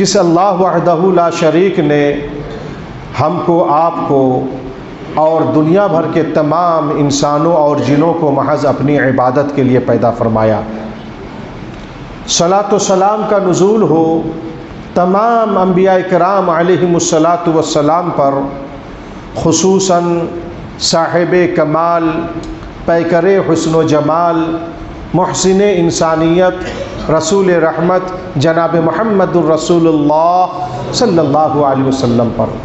جس اللہ وحدہ لا شریک نے ہم کو، آپ کو اور دنیا بھر کے تمام انسانوں اور جنوں کو محض اپنی عبادت کے لیے پیدا فرمایا۔ صلاۃ و سلام کا نزول ہو تمام انبیاء کرام علیہم الصلاۃ والسلام پر، خصوصاً صاحب کمال، پیکر حسن و جمال، محسن انسانیت، رسول رحمت جناب محمد الرسول اللہ صلی اللہ علیہ وسلم پر۔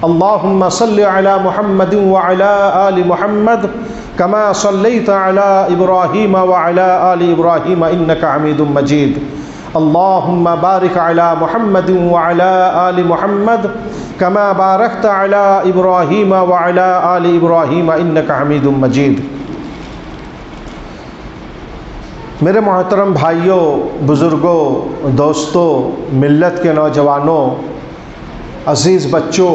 اللہم صلی علی محمد وعلی آل محمد کما صلیت علی ابراہیم وعلی آل ابراہیم انک حمید مجید۔ اللہم بارک علی محمد وعلی آل محمد کما بارکت علی ابراہیم وعلی آل ابراہیم انک حمید مجید۔ میرے محترم بھائیوں، بزرگوں، دوستوں، ملت کے نوجوانوں، عزیز بچوں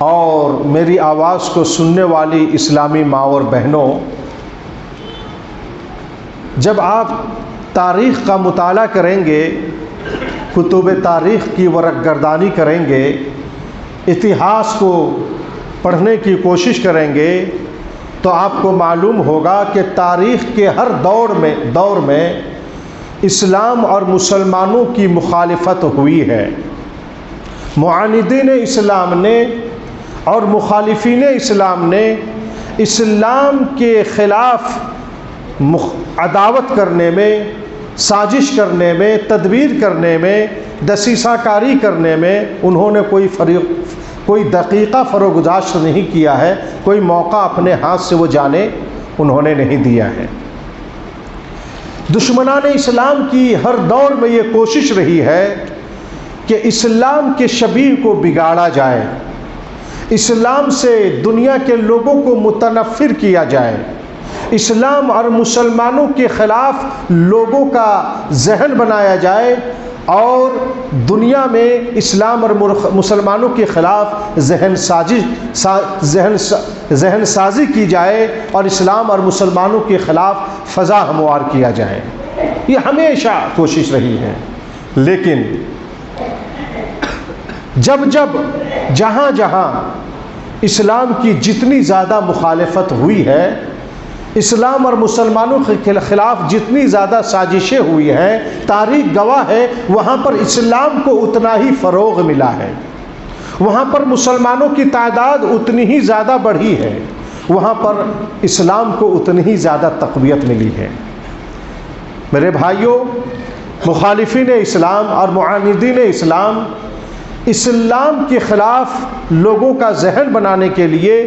اور میری آواز کو سننے والی اسلامی ماں اور بہنوں، جب آپ تاریخ کا مطالعہ کریں گے، کتب تاریخ کی ورق گردانی کریں گے، اتہاس کو پڑھنے کی کوشش کریں گے، تو آپ کو معلوم ہوگا کہ تاریخ کے ہر دور میں اسلام اور مسلمانوں کی مخالفت ہوئی ہے۔ معاندین اسلام نے اور مخالفین اسلام نے اسلام کے خلاف عداوت کرنے میں، سازش کرنے میں، تدبیر کرنے میں، دسیسہ کاری کرنے میں انہوں نے کوئی دقیقہ فروگزاشت نہیں کیا ہے، کوئی موقع اپنے ہاتھ سے وہ جانے انہوں نے نہیں دیا ہے۔ دشمنان اسلام کی ہر دور میں یہ کوشش رہی ہے کہ اسلام کے شبیہ کو بگاڑا جائے، اسلام سے دنیا کے لوگوں کو متنفر کیا جائے، اسلام اور مسلمانوں کے خلاف لوگوں کا ذہن بنایا جائے اور دنیا میں اسلام اور مسلمانوں کے خلاف ذہن سازی کی جائے اور اسلام اور مسلمانوں کے خلاف فضا ہموار کیا جائے۔ یہ ہمیشہ کوشش رہی ہے، لیکن جب جہاں اسلام کی جتنی زیادہ مخالفت ہوئی ہے، اسلام اور مسلمانوں کے خلاف جتنی زیادہ سازشیں ہوئی ہیں، تاریخ گواہ ہے وہاں پر اسلام کو اتنا ہی فروغ ملا ہے، وہاں پر مسلمانوں کی تعداد اتنی ہی زیادہ بڑھی ہے، وہاں پر اسلام کو اتنی ہی زیادہ تقویت ملی ہے۔ میرے بھائیوں، مخالفین اسلام اور معاندین اسلام اسلام کے خلاف لوگوں کا ذہن بنانے کے لیے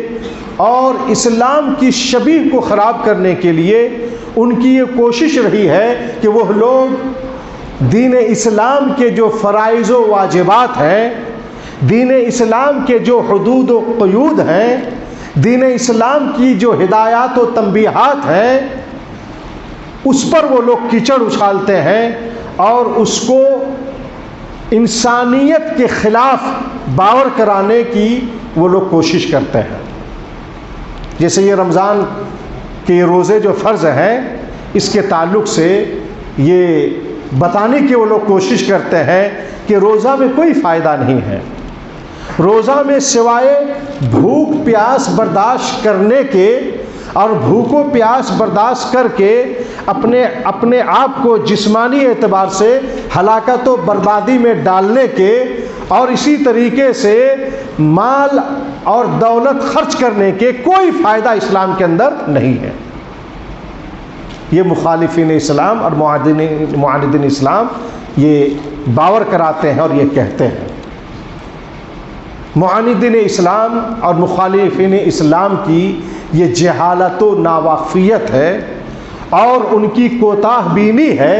اور اسلام کی شبیہ کو خراب کرنے کے لیے ان کی یہ کوشش رہی ہے کہ وہ لوگ دین اسلام کے جو فرائض و واجبات ہیں، دین اسلام کے جو حدود و قیود ہیں، دین اسلام کی جو ہدایات و تنبیہات ہیں، اس پر وہ لوگ کیچڑ اچھالتے ہیں اور اس کو انسانیت کے خلاف باور کرانے کی وہ لوگ کوشش کرتے ہیں۔ جیسے یہ رمضان کے روزے جو فرض ہیں، اس کے تعلق سے یہ بتانے کی وہ لوگ کوشش کرتے ہیں کہ روزہ میں کوئی فائدہ نہیں ہے، روزہ میں سوائے بھوک پیاس برداشت کرنے کے اور بھوک و پیاس برداشت کر کے اپنے آپ کو جسمانی اعتبار سے ہلاکت و بربادی میں ڈالنے کے اور اسی طریقے سے مال اور دولت خرچ کرنے کے کوئی فائدہ اسلام کے اندر نہیں ہے۔ یہ مخالفین اسلام اور معاندین اسلام یہ باور کراتے ہیں اور یہ کہتے ہیں۔ معاندین اسلام اور مخالفین اسلام کی یہ جہالت و ناواقفیت ہے اور ان کی کوتاہ بینی ہے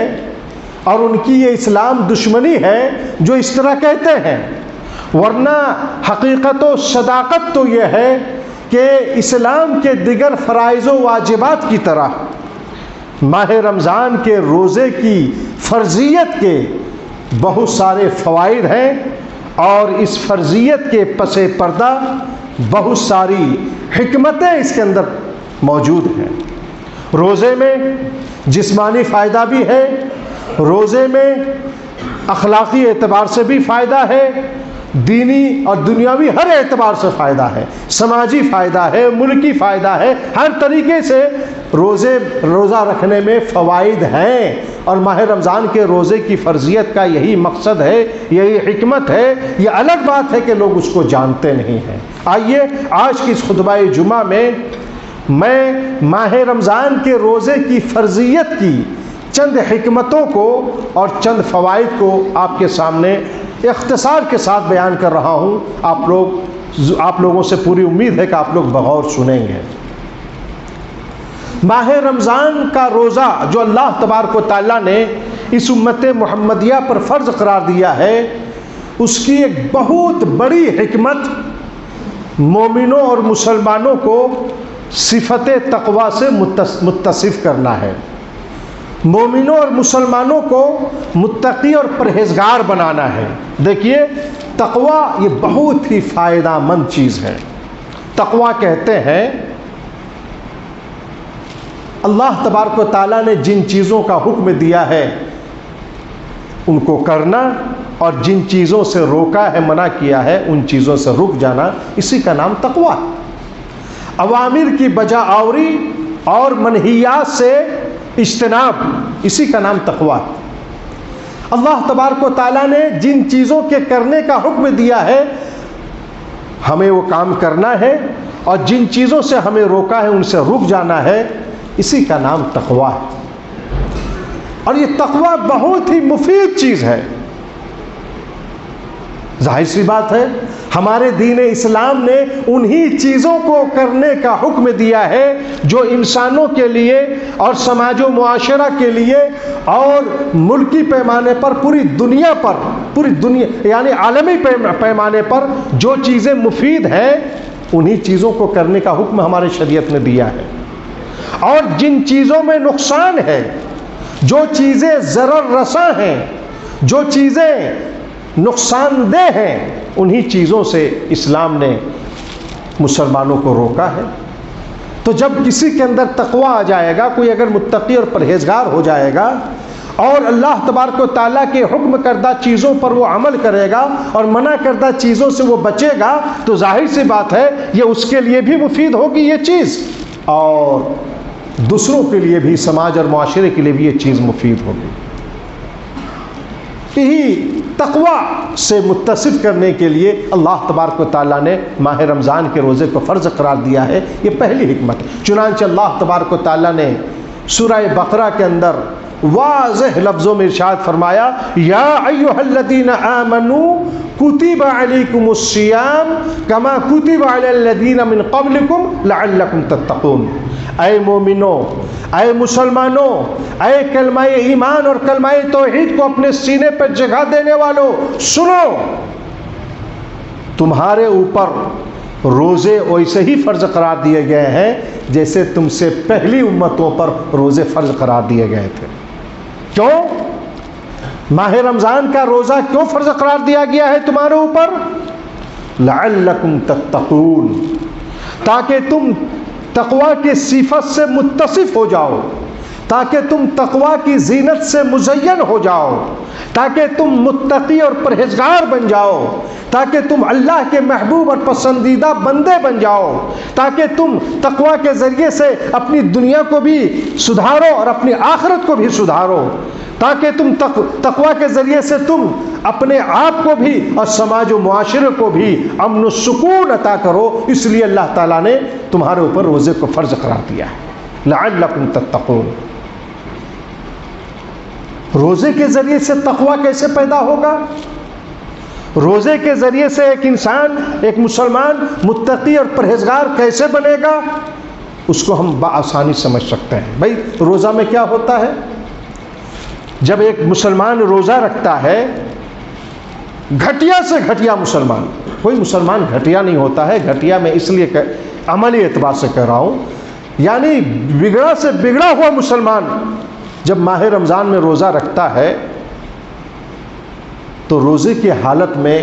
اور ان کی یہ اسلام دشمنی ہے جو اس طرح کہتے ہیں، ورنہ حقیقت و صداقت تو یہ ہے کہ اسلام کے دیگر فرائض و واجبات کی طرح ماہ رمضان کے روزے کی فرضیت کے بہت سارے فوائد ہیں اور اس فرضیت کے پس پردہ بہت ساری حکمتیں اس کے اندر موجود ہیں۔ روزے میں جسمانی فائدہ بھی ہے، روزے میں اخلاقی اعتبار سے بھی فائدہ ہے، دینی اور دنیاوی ہر اعتبار سے فائدہ ہے، سماجی فائدہ ہے، ملکی فائدہ ہے، ہر طریقے سے روزہ رکھنے میں فوائد ہیں۔ اور ماہ رمضان کے روزے کی فرضیت کا یہی مقصد ہے، یہی حکمت ہے۔ یہ الگ بات ہے کہ لوگ اس کو جانتے نہیں ہیں۔ آئیے آج کی اس خطبہ جمعہ میں ماہ رمضان کے روزے کی فرضیت کی چند حکمتوں کو اور چند فوائد کو آپ کے سامنے اختصار کے ساتھ بیان کر رہا ہوں۔ آپ لوگوں سے پوری امید ہے کہ آپ لوگ بغور سنیں گے۔ ماہ رمضان کا روزہ جو اللہ تبارک و تعالیٰ نے اس امت محمدیہ پر فرض قرار دیا ہے، اس کی ایک بہت بڑی حکمت مومنوں اور مسلمانوں کو صفت تقوی سے متصف کرنا ہے، مومنوں اور مسلمانوں کو متقی اور پرہیزگار بنانا ہے۔ دیکھیے تقوی یہ بہت ہی فائدہ مند چیز ہے۔ تقوی کہتے ہیں اللہ تبارک و تعالیٰ نے جن چیزوں کا حکم دیا ہے ان کو کرنا، اور جن چیزوں سے روکا ہے، منع کیا ہے، ان چیزوں سے رک جانا، اسی کا نام تقوی۔ اوامر کی بجا آوری اور منہیات سے اجتناب، اسی کا نام تقوی۔ اللہ تبارک و تعالیٰ نے جن چیزوں کے کرنے کا حکم دیا ہے ہمیں وہ کام کرنا ہے، اور جن چیزوں سے ہمیں روکا ہے ان سے رک جانا ہے، اسی کا نام تقوی ہے۔ اور یہ تقوی بہت ہی مفید چیز ہے۔ ظاہر سی بات ہے ہمارے دین اسلام نے انہی چیزوں کو کرنے کا حکم دیا ہے جو انسانوں کے لیے اور سماج و معاشرہ کے لیے اور ملکی پیمانے پر پوری دنیا یعنی عالمی پیمانے پر جو چیزیں مفید ہیں انہی چیزوں کو کرنے کا حکم ہمارے شریعت نے دیا ہے۔ اور جن چیزوں میں نقصان ہے، جو چیزیں ضرر رساں ہیں، جو چیزیں نقصان دہ ہیں، انہی چیزوں سے اسلام نے مسلمانوں کو روکا ہے۔ تو جب کسی کے اندر تقوی آ جائے گا، کوئی اگر متقی اور پرہیزگار ہو جائے گا اور اللہ تبارک و تعالیٰ کے حکم کردہ چیزوں پر وہ عمل کرے گا اور منع کردہ چیزوں سے وہ بچے گا، تو ظاہر سی بات ہے یہ اس کے لیے بھی مفید ہوگی یہ چیز، اور دوسروں کے لیے بھی، سماج اور معاشرے کے لیے بھی یہ چیز مفید ہوگی۔ یہی تقوی سے متصف کرنے کے لیے اللہ تبارک و تعالیٰ نے ماہ رمضان کے روزے کو فرض قرار دیا ہے، یہ پہلی حکمت۔ چنانچہ اللہ تبارک و تعالیٰ نے سورہ بقرہ کے اندر واضح لفظوں میں ارشاد فرمایا، یا ایھا الذین آمنوا کتب علیکم الصیام کما کتب علی الذین من قبلکم لعلکم تتقون۔ اے مومنو، اے مسلمانوں، اے کلمہ ایمان اور کلمہ توحید کو اپنے سینے پر جگہ دینے والوں، سنو، تمہارے اوپر روزے ویسے ہی فرض قرار دیے گئے ہیں جیسے تم سے پہلی امتوں پر روزے فرض قرار دیے گئے تھے۔ کیوں؟ ماہ رمضان کا روزہ کیوں فرض قرار دیا گیا ہے تمہارے اوپر؟ لعلکم تتقون، تاکہ تم تقوی کی صفت سے متصف ہو جاؤ، تاکہ تم تقوی کی زینت سے مزین ہو جاؤ، تاکہ تم متقی اور پرہیزگار بن جاؤ، تاکہ تم اللہ کے محبوب اور پسندیدہ بندے بن جاؤ، تاکہ تم تقوی کے ذریعے سے اپنی دنیا کو بھی سدھارو اور اپنی آخرت کو بھی سدھارو، تاکہ تم تقوی کے ذریعے سے تم اپنے آپ کو بھی اور سماج و معاشرے کو بھی امن و سکون عطا کرو۔ اس لیے اللہ تعالیٰ نے تمہارے اوپر روزے کو فرض قرار دیا ہے، لعلکم تتقون۔ روزے کے ذریعے سے تقوی کیسے پیدا ہوگا؟ روزے کے ذریعے سے ایک انسان، ایک مسلمان متقی اور پرہیزگار کیسے بنے گا؟ اس کو ہم بآسانی سمجھ سکتے ہیں۔ بھائی روزہ میں کیا ہوتا ہے؟ جب ایک مسلمان روزہ رکھتا ہے، گھٹیا سے گھٹیا مسلمان، کوئی مسلمان گھٹیا نہیں ہوتا ہے، گھٹیا میں اس لیے عملی اعتبار سے کہہ رہا ہوں، یعنی بگڑا سے بگڑا ہوا مسلمان جب ماہ رمضان میں روزہ رکھتا ہے تو روزے کی حالت میں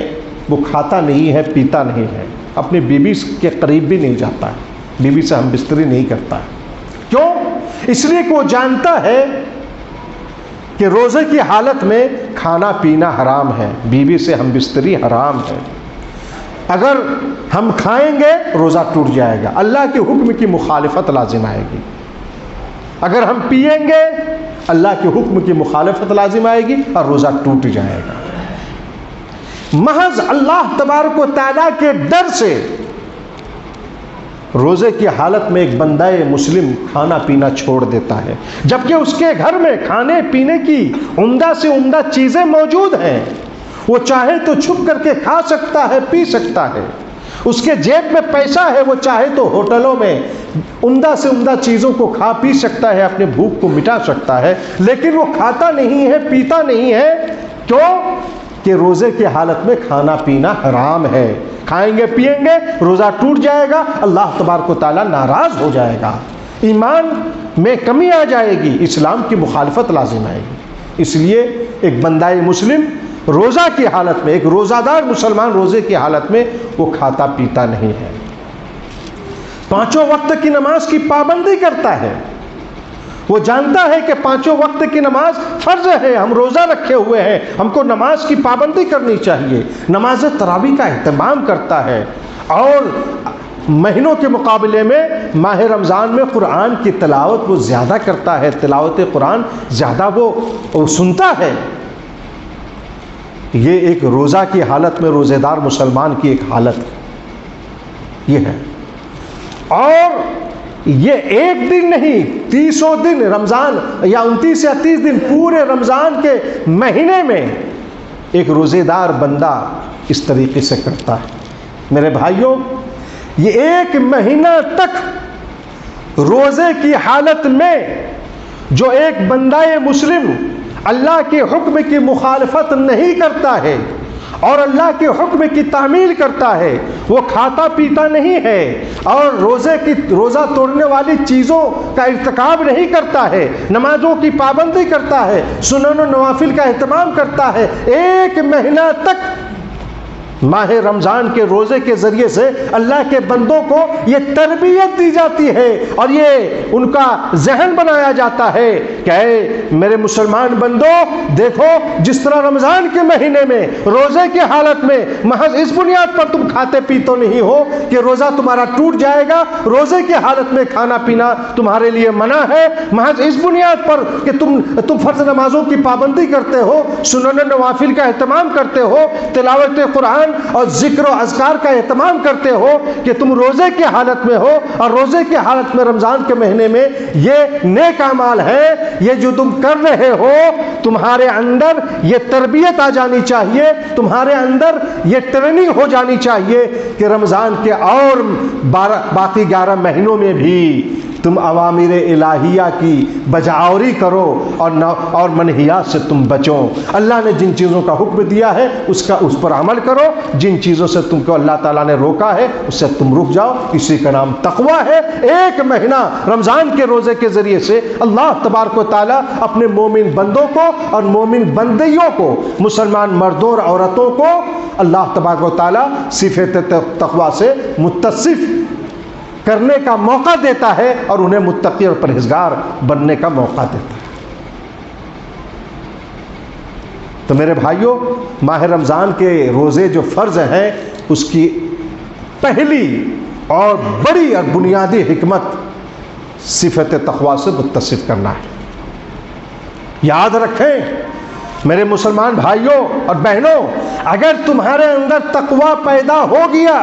وہ کھاتا نہیں ہے، پیتا نہیں ہے، اپنی بیوی کے قریب بھی نہیں جاتا ہے، بیوی سے ہم بستری نہیں کرتا ہے۔ کیوں؟ اس لیے کہ وہ جانتا ہے کہ روزے کی حالت میں کھانا پینا حرام ہے، بیوی سے ہم بستری حرام ہے، اگر ہم کھائیں گے روزہ ٹوٹ جائے گا، اللہ کے حکم کی مخالفت لازم آئے گی، اگر ہم پیئیں گے اللہ کے حکم کی مخالفت لازم آئے گی اور روزہ ٹوٹ جائے گا۔ محض اللہ تبارک و تعالیٰ کے ڈر سے روزے کی حالت میں ایک بندہ مسلم کھانا پینا چھوڑ دیتا ہے، جبکہ اس کے گھر میں کھانے پینے کی عمدہ سے عمدہ چیزیں موجود ہیں، وہ چاہے تو چھپ کر کے کھا سکتا ہے، پی سکتا ہے، اس کے جیب میں پیسہ ہے، وہ چاہے تو ہوٹلوں میں عمدہ سے عمدہ چیزوں کو کھا پی سکتا ہے، اپنے بھوک کو مٹا سکتا ہے، لیکن وہ کھاتا نہیں ہے، پیتا نہیں ہے۔ کیوں؟ کہ روزے کی حالت میں کھانا پینا حرام ہے، کھائیں گے پیئیں گے روزہ ٹوٹ جائے گا، اللہ تبارک و تعالیٰ ناراض ہو جائے گا، ایمان میں کمی آ جائے گی، اسلام کی مخالفت لازم آئے گی۔ اس لیے ایک بندہ مسلم روزہ کی حالت میں، ایک روزہ دار مسلمان روزے کی حالت میں وہ کھاتا پیتا نہیں ہے، پانچوں وقت کی نماز کی پابندی کرتا ہے، وہ جانتا ہے کہ پانچوں وقت کی نماز فرض ہے، ہم روزہ رکھے ہوئے ہیں، ہم کو نماز کی پابندی کرنی چاہیے، نماز تراویح کا اہتمام کرتا ہے، اور مہینوں کے مقابلے میں ماہ رمضان میں قرآن کی تلاوت وہ زیادہ کرتا ہے، تلاوت قرآن زیادہ وہ سنتا ہے۔ یہ ایک روزہ کی حالت میں روزے دار مسلمان کی ایک حالت یہ ہے، اور یہ ایک دن نہیں، 30 دن رمضان یا 29 یا 30 دن پورے رمضان کے مہینے میں ایک روزے دار بندہ اس طریقے سے کرتا ہے۔ میرے بھائیوں، یہ ایک مہینہ تک روزے کی حالت میں جو ایک بندہ مسلم اللہ کے حکم کی مخالفت نہیں کرتا ہے اور اللہ کے حکم کی تعمیل کرتا ہے، وہ کھاتا پیتا نہیں ہے اور روزہ توڑنے والی چیزوں کا ارتکاب نہیں کرتا ہے، نمازوں کی پابندی کرتا ہے، سنن و نوافل کا اہتمام کرتا ہے، ایک مہینہ تک ماہ رمضان کے روزے کے ذریعے سے اللہ کے بندوں کو یہ تربیت دی جاتی ہے اور یہ ان کا ذہن بنایا جاتا ہے کہ اے میرے مسلمان بندوں، دیکھو جس طرح رمضان کے مہینے میں روزے کی حالت میں محض اس بنیاد پر تم کھاتے پیتے نہیں ہو کہ روزہ تمہارا ٹوٹ جائے گا، روزے کی حالت میں کھانا پینا تمہارے لیے منع ہے، محض اس بنیاد پر کہ تم فرض نمازوں کی پابندی کرتے ہو، سنن نوافل کا اہتمام کرتے ہو، تلاوت قرآن اور ذکر و اذکار کا اہتمام کرتے ہو کہ تم روزے کی حالت میں ہو، اور روزے کی حالت میں رمضان کے مہینے میں یہ نیک اعمال ہے، یہ جو تم کر رہے ہو، تمہارے اندر یہ تربیت آ جانی چاہیے، تمہارے اندر یہ ٹریننگ ہو جانی چاہیے کہ رمضان کے اور باقی 11 مہینوں میں بھی تم اوامر الہیہ کی بجاوری کرو اور منہیات سے تم بچو، اللہ نے جن چیزوں کا حکم دیا ہے اس پر عمل کرو، جن چیزوں سے تم کو اللہ تعالیٰ نے روکا ہے اس سے تم رک جاؤ، اسی کا نام تقویٰ ہے۔ ایک مہینہ رمضان کے روزے کے ذریعے سے اللہ تبارک و تعالیٰ اپنے مومن بندوں کو اور مومن بندیوں کو، مسلمان مردوں اور عورتوں کو اللہ تبارک و تعالیٰ صفت تقویٰ سے متصف کرنے کا موقع دیتا ہے اور انہیں متقی اور پرہیزگار بننے کا موقع دیتا ہے۔ تو میرے بھائیوں، ماہ رمضان کے روزے جو فرض ہیں اس کی پہلی اور بڑی اور بنیادی حکمت صفت تقویٰ سے متصف کرنا ہے۔ یاد رکھیں میرے مسلمان بھائیوں اور بہنوں، اگر تمہارے اندر تقویٰ پیدا ہو گیا،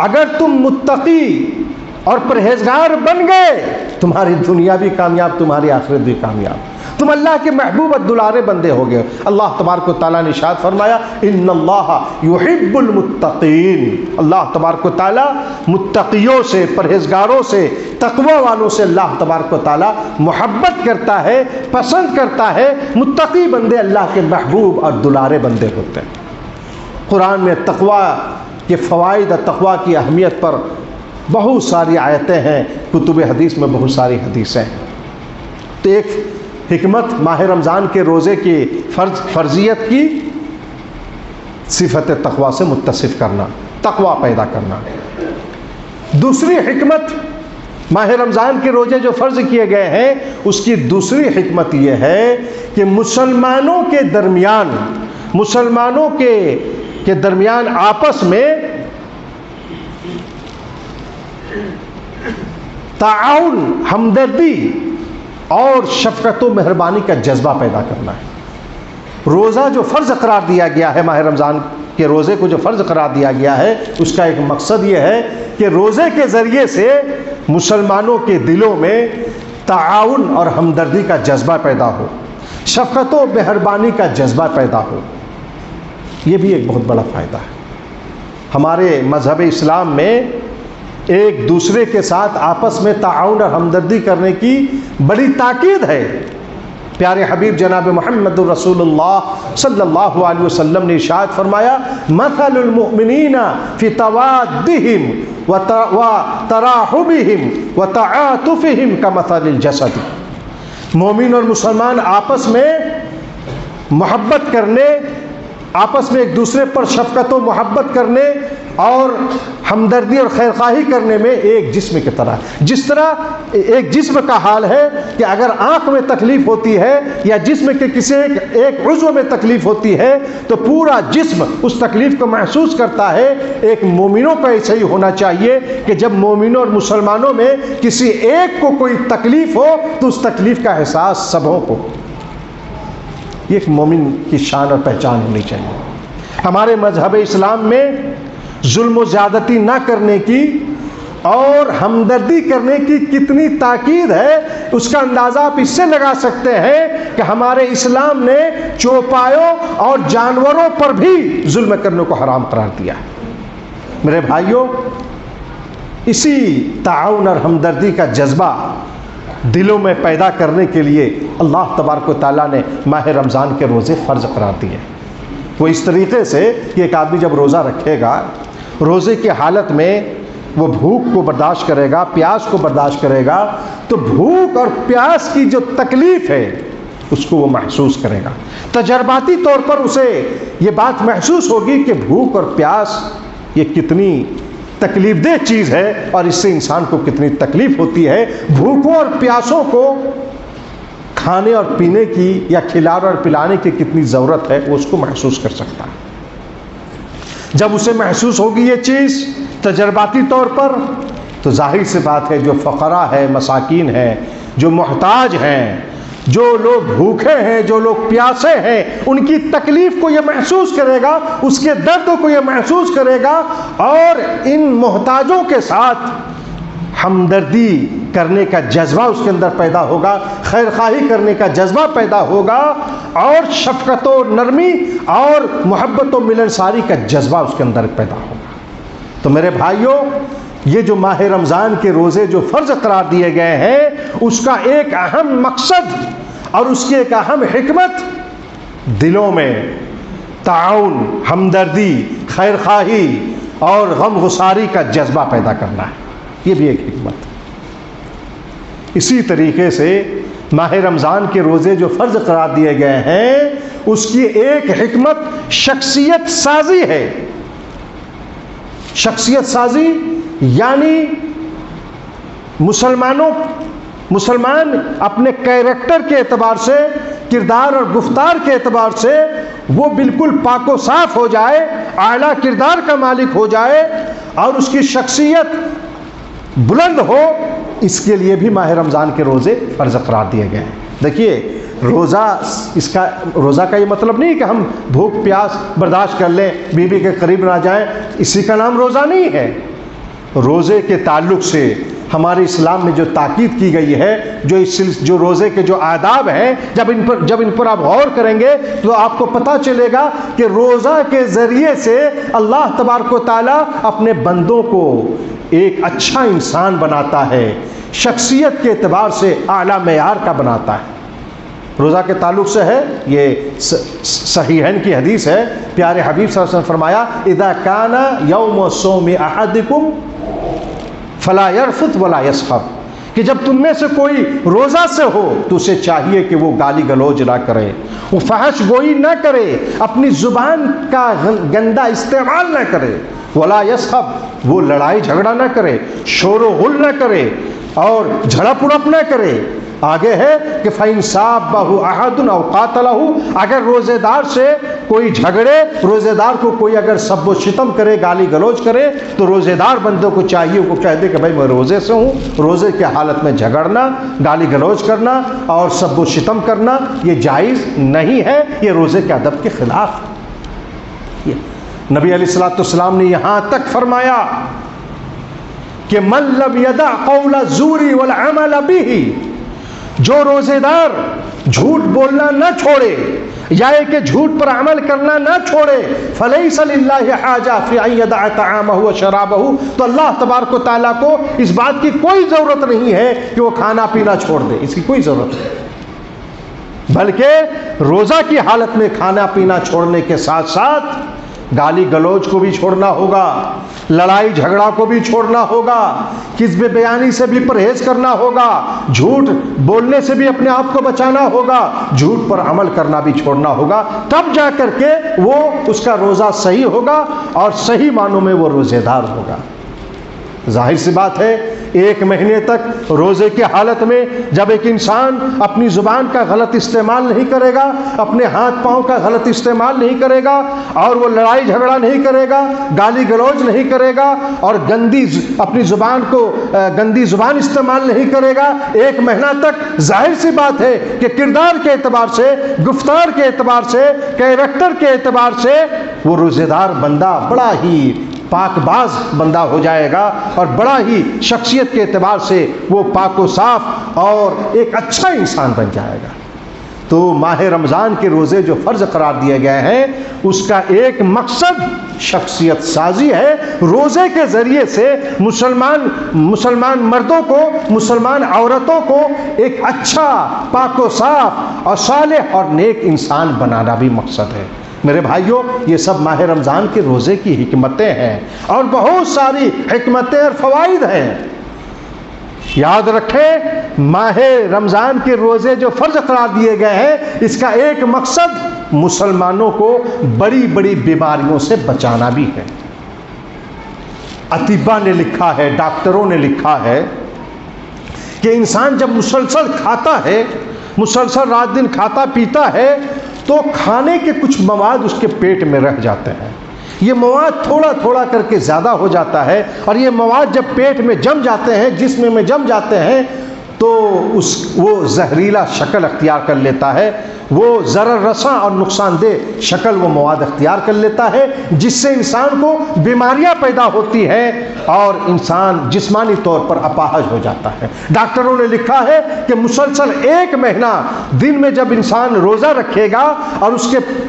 اگر تم متقی اور پرہیزگار بن گئے، تمہاری دنیا بھی کامیاب، تمہاری آخرت بھی کامیاب، تم اللہ کے محبوب اور دلارے بندے ہو گئے۔ اللہ تبارک و تعالیٰ نے ارشاد فرمایا ان اللہ یحب المتقین، اللہ تبارک و تعالیٰ متقیوں سے، پرہیزگاروں سے، تقوی والوں سے اللہ تبارک و تعالیٰ محبت کرتا ہے، پسند کرتا ہے۔ متقی بندے اللہ کے محبوب اور دلارے بندے ہوتے ہیں۔ قرآن میں تقوی کے فوائد اور تقوی کی اہمیت پر بہت ساری آیتیں ہیں، کتب حدیث میں بہت ساری حدیثیں ہیں۔ تو ایک حکمت ماہ رمضان کے روزے کی فرضیت کی صفت تقویٰ سے متصف کرنا، تقویٰ پیدا کرنا۔ دوسری حکمت ماہ رمضان کے روزے جو فرض کیے گئے ہیں اس کی دوسری حکمت یہ ہے کہ مسلمانوں کے درمیان آپس میں تعاون، ہمدردی اور شفقت و مہربانی کا جذبہ پیدا کرنا ہے۔ روزہ جو فرض قرار دیا گیا ہے، ماہ رمضان کے روزے کو جو فرض قرار دیا گیا ہے، اس کا ایک مقصد یہ ہے کہ روزے کے ذریعے سے مسلمانوں کے دلوں میں تعاون اور ہمدردی کا جذبہ پیدا ہو، شفقت و مہربانی کا جذبہ پیدا ہو۔ یہ بھی ایک بہت بڑا فائدہ ہے۔ ہمارے مذہب اسلام میں ایک دوسرے کے ساتھ آپس میں تعاون اور ہمدردی کرنے کی بڑی تاکید ہے۔ پیارے حبیب جناب محمد رسول اللہ صلی اللہ علیہ وسلم نے ارشاد فرمایا، مثل المؤمنین فی توادہم وتراحمہم وتعاطفہم کمثل الجسد۔ مومن اور مسلمان آپس میں محبت کرنے، آپس میں ایک دوسرے پر شفقت و محبت کرنے اور ہمدردی اور خیرخواہی کرنے میں ایک جسم کی طرح، جس طرح ایک جسم کا حال ہے کہ اگر آنکھ میں تکلیف ہوتی ہے یا جسم کے کسی ایک عضو میں تکلیف ہوتی ہے تو پورا جسم اس تکلیف کو محسوس کرتا ہے۔ ایک مومنوں کا ایسا ہی ہونا چاہیے کہ جب مومنوں اور مسلمانوں میں کسی ایک کو کوئی تکلیف ہو تو اس تکلیف کا احساس سبوں کو۔ یہ ایک مومن کی شان اور پہچان ہونی چاہیے۔ ہمارے مذہب اسلام میں ظلم و زیادتی نہ کرنے کی اور ہمدردی کرنے کی کتنی تاکید ہے، اس کا اندازہ آپ اس سے لگا سکتے ہیں کہ ہمارے اسلام نے چوپایوں اور جانوروں پر بھی ظلم کرنے کو حرام قرار دیا ہے۔ میرے بھائیوں، اسی تعاون اور ہمدردی کا جذبہ دلوں میں پیدا کرنے کے لیے اللہ تبارک و تعالیٰ نے ماہ رمضان کے روزے فرض قرار دیے۔ وہ اس طریقے سے کہ ایک آدمی جب روزہ رکھے گا، روزے کی حالت میں وہ بھوک کو برداشت کرے گا، پیاس کو برداشت کرے گا، تو بھوک اور پیاس کی جو تکلیف ہے اس کو وہ محسوس کرے گا۔ تجرباتی طور پر اسے یہ بات محسوس ہوگی کہ بھوک اور پیاس یہ کتنی تکلیف دہ چیز ہے اور اس سے انسان کو کتنی تکلیف ہوتی ہے۔ بھوکوں اور پیاسوں کو کھانے اور پینے کی یا کھلانے اور پلانے کی کتنی ضرورت ہے وہ اس کو محسوس کر سکتا ہے۔ جب اسے محسوس ہوگی یہ چیز تجرباتی طور پر، تو ظاہر سی بات ہے جو فقراء ہے، مساکین ہیں، جو محتاج ہیں، جو لوگ بھوکے ہیں، جو لوگ پیاسے ہیں، ان کی تکلیف کو یہ محسوس کرے گا، اس کے درد کو یہ محسوس کرے گا اور ان محتاجوں کے ساتھ ہمدردی کرنے کا جذبہ اس کے اندر پیدا ہوگا، خیرخواہی کرنے کا جذبہ پیدا ہوگا اور شفقت و نرمی اور محبت و ملنساری کا جذبہ اس کے اندر پیدا ہوگا۔ تو میرے بھائیوں، یہ جو ماہ رمضان کے روزے جو فرض قرار دیے گئے ہیں، اس کا ایک اہم مقصد اور اس کی ایک اہم حکمت دلوں میں تعاون، ہمدردی، خیرخواہی اور غم گساری کا جذبہ پیدا کرنا ہے۔ یہ بھی ایک حکمت۔ اسی طریقے سے ماہ رمضان کے روزے جو فرض قرار دیے گئے ہیں، اس کی ایک حکمت شخصیت سازی ہے۔ شخصیت سازی یعنی مسلمان اپنے کیریکٹر کے اعتبار سے، کردار اور گفتار کے اعتبار سے وہ بالکل پاک و صاف ہو جائے، اعلیٰ کردار کا مالک ہو جائے اور اس کی شخصیت بلند ہو، اس کے لیے بھی ماہ رمضان کے روزے فرض قرار دیے گئے ہیں۔ دیکھیے، روزہ کا یہ مطلب نہیں کہ ہم بھوک پیاس برداشت کر لیں، بیوی کے قریب نہ جائیں، اسی کا نام روزہ نہیں ہے۔ روزے کے تعلق سے ہمارے اسلام میں جو تاکید کی گئی ہے، جو روزے کے جو آداب ہیں، جب ان پر آپ غور کریں گے تو آپ کو پتہ چلے گا کہ روزہ کے ذریعے سے اللہ تبارک و تعالیٰ اپنے بندوں کو ایک اچھا انسان بناتا ہے، شخصیت کے اعتبار سے اعلیٰ معیار کا بناتا ہے۔ روزہ کے تعلق سے ہے، یہ صحیحین کی حدیث ہے، پیارے حبیب صلی اللہ علیہ وسلم فرمایا، اذا کان یوم صوم احدکم فلا یرفث ولا یسخب، کہ جب تم میں سے کوئی روزہ سے ہو تو اسے چاہیے کہ وہ گالی گلوچ نہ کرے، وہ فحش گوئی نہ کرے، اپنی زبان کا گندا استعمال نہ کرے، ولا یسخب، وہ لڑائی جھگڑا نہ کرے، شور و غل نہ کرے اور جھڑپ اڑپ نہ کرے۔ آگے ہے کہ فَإِنْ صَابَّهُ أَحَدٌ أَوْ قَاتَلَهُ، اگر روزے دار سے کوئی جھگڑے، روزے دار کو کوئی اگر سب و شتم کرے، گالی گلوچ کرے، تو روزے دار بندوں کو چاہیے وہ کہہ دے کہ بھائی میں روزے سے ہوں۔ روزے کے حالت میں جھگڑنا، گالی گلوچ کرنا اور سب و شتم کرنا یہ جائز نہیں ہے، یہ روزے کے ادب کے خلاف ہے۔ نبی علیہ الصلوۃ والسلام نے یہاں تک فرمایا کہ من لم یدع قول الزور والعمل به، جو روزے دار جھوٹ بولنا نہ چھوڑے یا کہ جھوٹ پر عمل کرنا نہ چھوڑے، فلیس للہ حاجہ فی ان یدع طعامہ وشرابہ، تو اللہ تبارک و تعالیٰ کو اس بات کی کوئی ضرورت نہیں ہے کہ وہ کھانا پینا چھوڑ دے، اس کی کوئی ضرورت نہیں، بلکہ روزہ کی حالت میں کھانا پینا چھوڑنے کے ساتھ ساتھ گالی گلوچ کو بھی چھوڑنا ہوگا، لڑائی جھگڑا کو بھی چھوڑنا ہوگا، کذب بیانی سے بھی پرہیز کرنا ہوگا، جھوٹ بولنے سے بھی اپنے آپ کو بچانا ہوگا، جھوٹ پر عمل کرنا بھی چھوڑنا ہوگا، تب جا کر کے وہ اس کا روزہ صحیح ہوگا اور صحیح معنوں میں وہ روزے دار ہوگا۔ ظاہر سی بات ہے ایک مہینے تک روزے کی حالت میں جب ایک انسان اپنی زبان کا غلط استعمال نہیں کرے گا، اپنے ہاتھ پاؤں کا غلط استعمال نہیں کرے گا اور وہ لڑائی جھگڑا نہیں کرے گا، گالی گلوچ نہیں کرے گا اور اپنی زبان کو گندی زبان استعمال نہیں کرے گا، ایک مہینہ تک ظاہر سی بات ہے کہ کردار کے اعتبار سے، گفتار کے اعتبار سے، کیریکٹر کے اعتبار سے وہ روزے دار بندہ بڑا ہی پاک باز بندہ ہو جائے گا اور بڑا ہی شخصیت کے اعتبار سے وہ پاک و صاف اور ایک اچھا انسان بن جائے گا۔ تو ماہ رمضان کے روزے جو فرض قرار دیے گئے ہیں اس کا ایک مقصد شخصیت سازی ہے، روزے کے ذریعے سے مسلمان مردوں کو، مسلمان عورتوں کو ایک اچھا پاک و صاف اور صالح اور نیک انسان بنانا بھی مقصد ہے۔ میرے بھائیوں یہ سب ماہ رمضان کے روزے کی حکمتیں ہیں اور بہت ساری حکمتیں اور فوائد ہیں۔ یاد رکھیں ماہ رمضان کے روزے جو فرض قرار دیے گئے ہیں اس کا ایک مقصد مسلمانوں کو بڑی بڑی بیماریوں سے بچانا بھی ہے۔ اطباء نے لکھا ہے، ڈاکٹروں نے لکھا ہے کہ انسان جب مسلسل کھاتا ہے، مسلسل رات دن کھاتا پیتا ہے تو کھانے کے کچھ مواد اس کے پیٹ میں رہ جاتے ہیں، یہ مواد تھوڑا تھوڑا کر کے زیادہ ہو جاتا ہے اور یہ مواد جب پیٹ میں جم جاتے ہیں، جسم میں جم جاتے ہیں تو وہ زہریلا شکل اختیار کر لیتا ہے، وہ ضرر رساں اور نقصان دہ شکل وہ مواد اختیار کر لیتا ہے جس سے انسان کو بیماریاں پیدا ہوتی ہیں اور انسان جسمانی طور پر اپاہج ہو جاتا ہے۔ ڈاکٹروں نے لکھا ہے کہ مسلسل ایک مہینہ دن میں جب انسان روزہ رکھے گا اور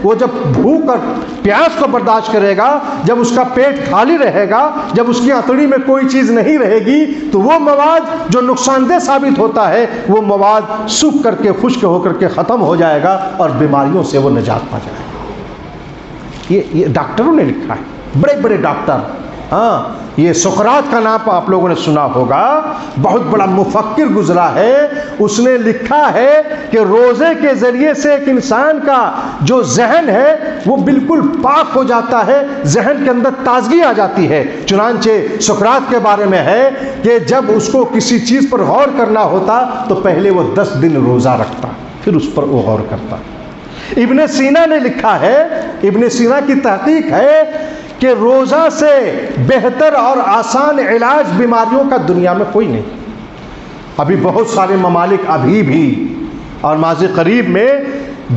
وہ جب بھوک اور پیاس کو برداشت کرے گا، جب اس کا پیٹ خالی رہے گا، جب اس کی انتڑی میں کوئی چیز نہیں رہے گی تو وہ مواد جو نقصان دہ ثابت ہوتا ہے وہ مواد سوکھ کر کے خشک ہو کر کے ختم ہو جائے گا اور بیماریوں سے وہ نجات پا جائے گا۔ یہ ڈاکٹروں نے لکھا ہے، بڑے بڑے ڈاکٹر۔ ہاں یہ سقراط کا نام آپ لوگوں نے سنا ہوگا، بہت بڑا مفکر گزرا ہے، اس نے لکھا ہے کہ روزے کے ذریعے سے ایک انسان کا جو ذہن ہے وہ بالکل پاک ہو جاتا ہے، ذہن کے اندر تازگی آ جاتی ہے۔ چنانچہ سقراط کے بارے میں ہے کہ جب اس کو کسی چیز پر غور کرنا ہوتا تو پہلے وہ 10 دن روزہ رکھتا، پھر اس پر وہ غور کرتا۔ ابن سینا نے لکھا ہے، ابن سینا کی تحقیق ہے کہ روزہ سے بہتر اور آسان علاج بیماریوں کا دنیا میں کوئی نہیں۔ ابھی بہت سارے ممالک ابھی بھی اور ماضی قریب میں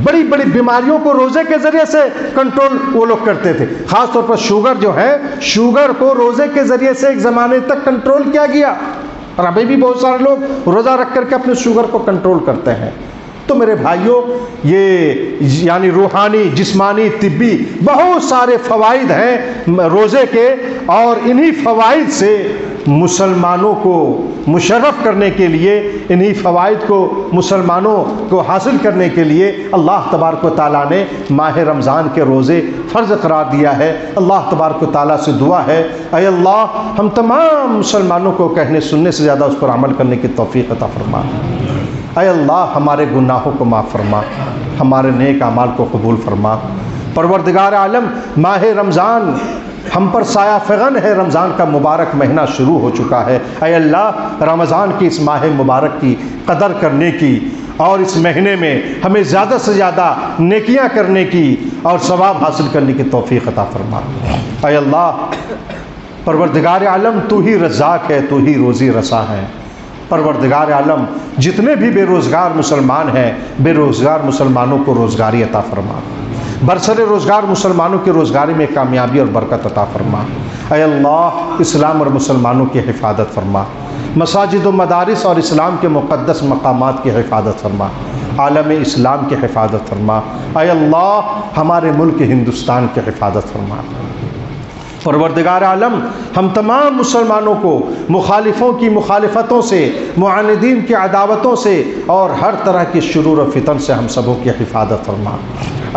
بڑی بڑی بیماریوں کو روزے کے ذریعے سے کنٹرول وہ لوگ کرتے تھے، خاص طور پر شوگر جو ہے، شوگر کو روزے کے ذریعے سے ایک زمانے تک کنٹرول کیا گیا اور ابھی بھی بہت سارے لوگ روزہ رکھ کر کے اپنے شوگر کو کنٹرول کرتے ہیں۔ تو میرے بھائیوں یہ یعنی روحانی، جسمانی، طبی بہت سارے فوائد ہیں روزے کے، اور انہی فوائد سے مسلمانوں کو مشرف کرنے کے لیے، انہی فوائد کو مسلمانوں کو حاصل کرنے کے لیے اللہ تبارک و تعالیٰ نے ماہ رمضان کے روزے فرض قرار دیا ہے۔ اللہ تبارک و تعالیٰ سے دعا ہے اے اللہ ہم تمام مسلمانوں کو کہنے سننے سے زیادہ اس پر عمل کرنے کی توفیق عطا فرما۔ اے اللہ ہمارے گناہوں کو معاف فرما، ہمارے نیک اعمال کو قبول فرما۔ پروردگار عالم ماہ رمضان ہم پر سایہ فغن ہے، رمضان کا مبارک مہینہ شروع ہو چکا ہے۔ اے اللہ رمضان کی اس ماہ مبارک کی قدر کرنے کی اور اس مہینے میں ہمیں زیادہ سے زیادہ نیکیاں کرنے کی اور ثواب حاصل کرنے کی توفیق عطا فرما۔ اے اللہ پروردگار عالم تو ہی رزاق ہے، تو ہی روزی رساں ہے۔ پروردگار عالم جتنے بھی بے روزگار مسلمان ہیں، بے روزگار مسلمانوں کو روزگاری عطا فرما، برسر روزگار مسلمانوں کی روزگاری میں کامیابی اور برکت عطا فرما۔ اے اللہ اسلام اور مسلمانوں کی حفاظت فرما، مساجد و مدارس اور اسلام کے مقدس مقامات کی حفاظت فرما، عالم اسلام کی حفاظت فرما۔ اے اللہ ہمارے ملک ہندوستان کی حفاظت فرما۔ پروردگار عالم ہم تمام مسلمانوں کو مخالفوں کی مخالفتوں سے، معاندین کی عداوتوں سے اور ہر طرح کی شرور و فتن سے ہم سبوں کی حفاظت فرما۔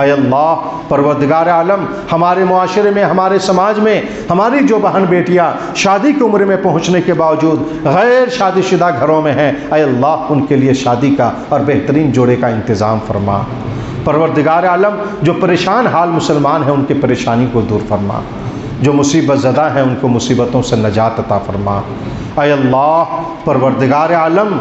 اے اللہ پروردگار عالم ہمارے معاشرے میں، ہمارے سماج میں ہماری جو بہن بیٹیاں شادی کی عمر میں پہنچنے کے باوجود غیر شادی شدہ گھروں میں ہیں، اے اللہ ان کے لیے شادی کا اور بہترین جوڑے کا انتظام فرما۔ پروردگار عالم جو پریشان حال مسلمان ہیں ان کی پریشانی کو دور فرما، جو مصیبت زدہ ہیں ان کو مصیبتوں سے نجات عطا فرما۔ اے اللہ پروردگار عالم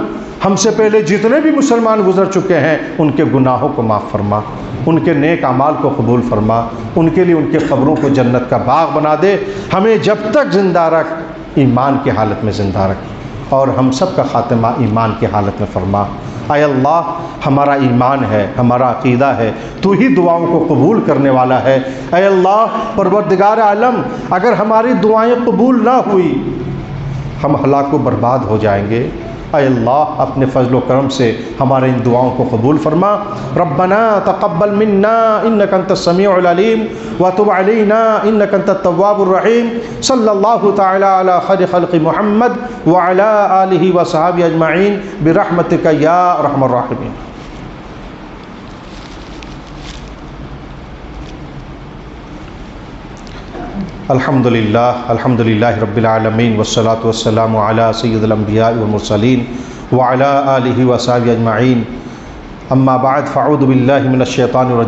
ہم سے پہلے جتنے بھی مسلمان گزر چکے ہیں ان کے گناہوں کو معاف فرما، ان کے نیک اعمال کو قبول فرما، ان کے لیے ان کے قبروں کو جنت کا باغ بنا دے۔ ہمیں جب تک زندہ رکھ ایمان کی حالت میں زندہ رکھ اور ہم سب کا خاتمہ ایمان کی حالت میں فرما۔ اے اللہ ہمارا ایمان ہے، ہمارا عقیدہ ہے، تو ہی دعاؤں کو قبول کرنے والا ہے۔ اے اللہ پروردگار عالم اگر ہماری دعائیں قبول نہ ہوئی ہم ہلاک و برباد ہو جائیں گے۔ اے اللہ اپنے فضل و کرم سے ہمارے ان دعاؤں کو قبول فرما۔ ربنا تقبل منا انک انت السمیع العلیم وتب علینا انک انت التواب الرحیم۔ صلی اللہ تعالی علی خیر خلق محمد وعلی آلہ وصحبہ اجمعین برحمتک یا ارحم الراحمین۔ الحمدللہ رب العالمین والصلاة والسلام علی سید الانبیاء والمرسلین وعلی آلہ وصحبہ اجمعین۔ اما بعد فاعوذ باللہ من الشیطان الرجیم۔